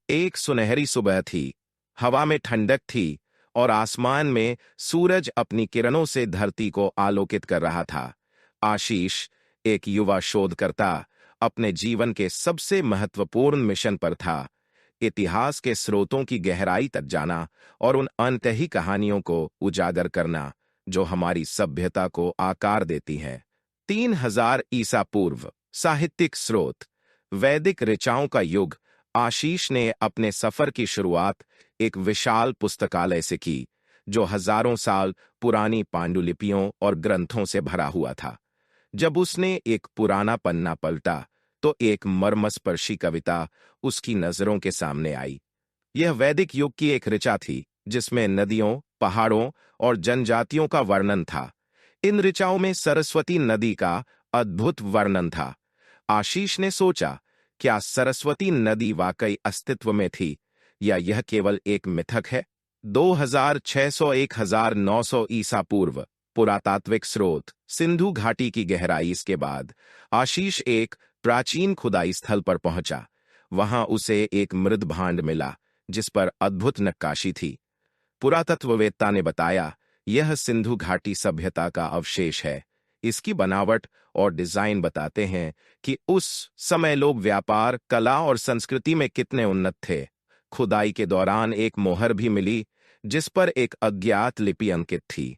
एक सुनहरी सुबह थी। हवा में ठंडक थी और आसमान में सूरज अपनी किरणों से धरती को आलोकित कर रहा था। आशीष, एक युवा शोधकर्ता, अपने जीवन के सबसे महत्वपूर्ण मिशन पर था। इतिहास के स्रोतों की गहराई तक जाना और उन अनकही कहानियों को उजागर करना जो हमारी सभ्यता को आकार देती हैं। 3000 ईसा पूर्व। साहित्यिक स्रोत। वैदिक ऋचाओं का युग। आशीष ने अपने सफर की शुरुआत एक विशाल पुस्तकालय से की, जो हजारों साल पुरानी पांडुलिपियों और ग्रंथों से भरा हुआ था। जब उसने एक पुराना पन्ना पलटा, तो एक मर्मस्पर्शी कविता उसकी नजरों के सामने आई। यह वैदिक युग की एक ऋचा थी, जिसमें नदियों, पहाड़ों और जनजातियों का वर्णन था। इन ऋचाओं में सरस्वती नदी का अद्भुत वर्णन था। आशीष ने सोचा, क्या सरस्वती नदी वाकई अस्तित्व में थी, या यह केवल एक मिथक है? 2600-1900 ईसा पूर्व। पुरातात्विक स्रोत। सिंधु घाटी की गहराई। इसके बाद आशीष एक प्राचीन खुदाई स्थल पर पहुंचा। वहां उसे एक मृद भांड मिला, जिस पर अद्भुत नक्काशी थी। पुरातत्ववेत्ता ने बताया, यह सिंधु घाटी सभ्यता का अवशेष है। इसकी बनावट और डिजाइन बताते हैं कि उस समय लोग व्यापार, कला और संस्कृति में कितने उन्नत थे। खुदाई के दौरान एक मोहर भी मिली, जिस पर एक अज्ञात लिपि अंकित थी।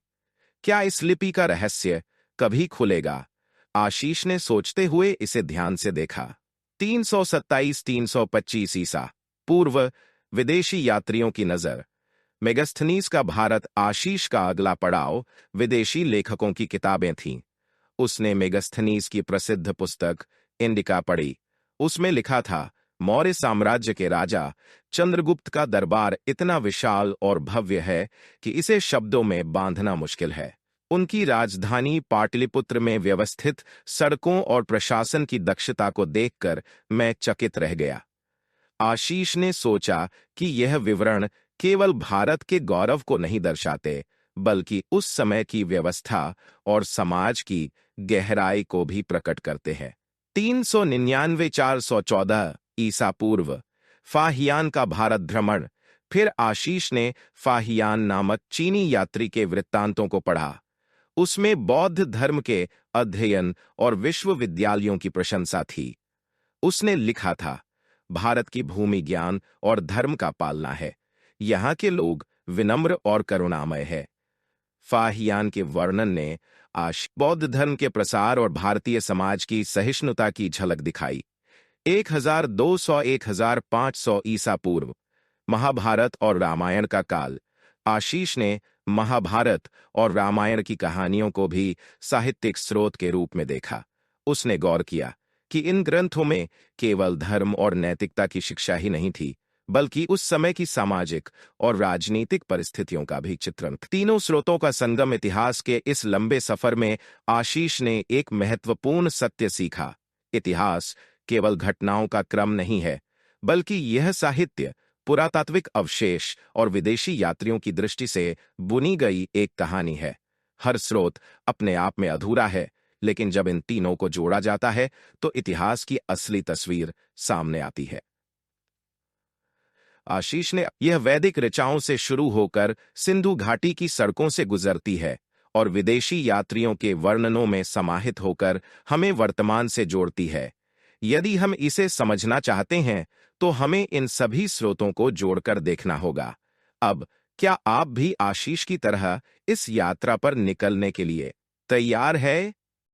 क्या इस लिपि का रहस्य कभी खुलेगा? आशीष ने सोचते हुए इसे ध्यान से देखा। 327-325 ईसा पूर्व। विदेशी यात्रियों की नजर। मेगस्थनीज का भारत। आशीष का अगला पड़ाव विदेशी लेखकों की किताबें थीं। उसने मेगस्थनीज की प्रसिद्ध पुस्तक इंडिका पढ़ी। उसमें लिखा था, मौर्य साम्राज्य के राजा चंद्रगुप्त का दरबार इतना विशाल और भव्य है कि इसे शब्दों में बांधना मुश्किल है। उनकी राजधानी पाटलिपुत्र में व्यवस्थित सड़कों और प्रशासन की दक्षता को देखकर मैं चकित रह गया। आशीष ने सोचा कि यह विवरण केवल भारत के गौरव को नहीं दर्शाते, बल्कि उस समय की व्यवस्था और समाज की गहराई को भी प्रकट करते हैं। 399-414 ईसा पूर्व। फाहियान का भारत भ्रमण। फिर आशीष ने फाहियान नामक चीनी यात्री के वृत्तांतों को पढ़ा। उसमें बौद्ध धर्म के अध्ययन और विश्वविद्यालयों की प्रशंसा थी। उसने लिखा था, भारत की भूमि ज्ञान और धर्म का पालना है। यहाँ के लोग विनम्र और करुणामय है। फाहियान के वर्णन ने बौद्ध धर्म के प्रसार और भारतीय समाज की सहिष्णुता की झलक दिखाई। 1200-1500 ईसा पूर्व। महाभारत और रामायण का काल। आशीष ने महाभारत और रामायण की कहानियों को भी साहित्यिक स्रोत के रूप में देखा। उसने गौर किया कि इन ग्रंथों में केवल धर्म और नैतिकता की शिक्षा ही नहीं थी, बल्कि उस समय की सामाजिक और राजनीतिक परिस्थितियों का भी चित्रण। तीनों स्रोतों का संगम। इतिहास के इस लंबे सफर में आशीष ने एक महत्वपूर्ण सत्य सीखा। इतिहास केवल घटनाओं का क्रम नहीं है, बल्कि यह साहित्य, पुरातात्विक अवशेष और विदेशी यात्रियों की दृष्टि से बुनी गई एक कहानी है। हर स्रोत अपने आप में अधूरा है, लेकिन जब इन तीनों को जोड़ा जाता है, तो इतिहास की असली तस्वीर सामने आती है। आशीष ने यह वैदिक ऋचाओं से शुरू होकर सिंधु घाटी की सड़कों से गुजरती है और विदेशी यात्रियों के वर्णनों में समाहित होकर हमें वर्तमान से जोड़ती है। यदि हम इसे समझना चाहते हैं, तो हमें इन सभी स्रोतों को जोड़कर देखना होगा। अब, क्या आप भी आशीष की तरह इस यात्रा पर निकलने के लिए तैयार है?